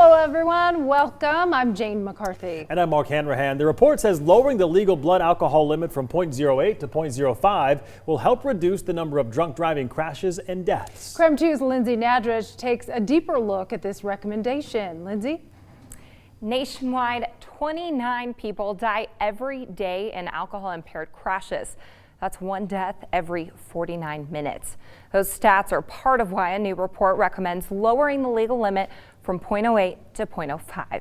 Hello everyone, welcome. I'm Jane McCarthy. And I'm Mark Hanrahan. The report says lowering the legal blood alcohol limit from 0.08 to 0.05 will help reduce the number of drunk driving crashes and deaths. KREM 2's Lindsay Nadrich takes a deeper look at this recommendation. Lindsay? Nationwide, 29 people die every day in alcohol-impaired crashes. That's one death every 49 minutes. Those stats are part of why a new report recommends lowering the legal limit from 0.08 to 0.05.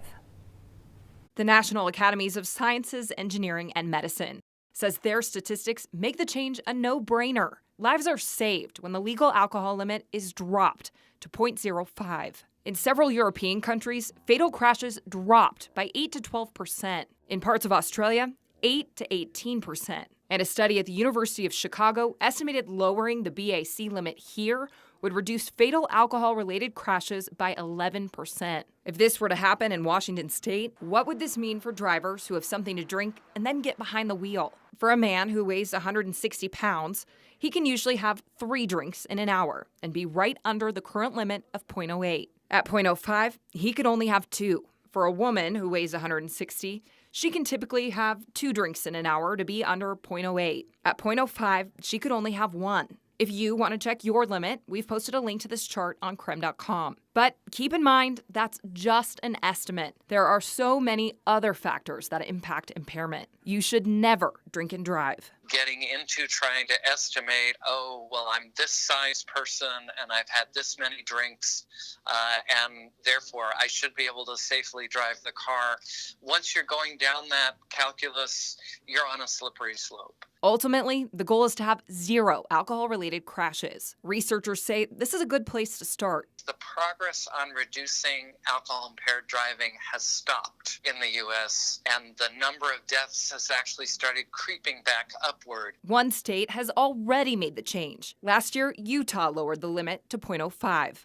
The National Academies of Sciences, Engineering, and Medicine says their statistics make the change a no-brainer. Lives are saved when the legal alcohol limit is dropped to 0.05. In several European countries, fatal crashes dropped by 8 to 12%. In parts of Australia, 8 to 18%. And a study at the University of Chicago estimated lowering the BAC limit here would reduce fatal alcohol-related crashes by 11%. If this were to happen in Washington state, what would this mean for drivers who have something to drink and then get behind the wheel? For a man who weighs 160 pounds, he can usually have 3 drinks in an hour and be right under the current limit of 0.08. At 0.05, he could only have 2. For a woman who weighs 160, she can typically have 2 drinks in an hour to be under 0.08. At 0.05, she could only have 1. If you want to check your limit, we've posted a link to this chart on krem.com. But keep in mind, that's just an estimate. There are so many other factors that impact impairment. You should never drink and drive. Getting into trying to estimate, oh, well, I'm this size person and I've had this many drinks, and therefore I should be able to safely drive the car. Once you're going down that calculus, you're on a slippery slope. Ultimately, the goal is to have 0 alcohol-related crashes. Researchers say this is a good place to start. The progress on reducing alcohol-impaired driving has stopped in the U.S., and the number of deaths has actually started creeping back upward. One state has already made the change. Last year, Utah lowered the limit to 0.05.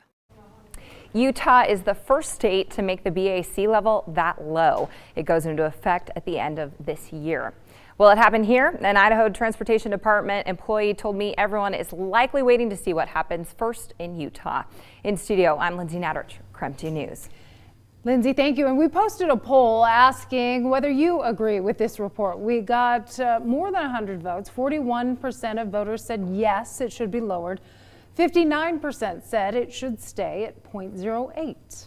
Utah is the first state to make the BAC level that low. It goes into effect at the end of this year. Will it happen here? An Idaho Transportation Department employee told me everyone is likely waiting to see what happens first in Utah. In studio, I'm Lindsay Nadrich, KREM 2 News. Lindsay, thank you. And we posted a poll asking whether you agree with this report. We got more than 100 votes. 41% of voters said yes, it should be lowered. 59% said it should stay at 0.08.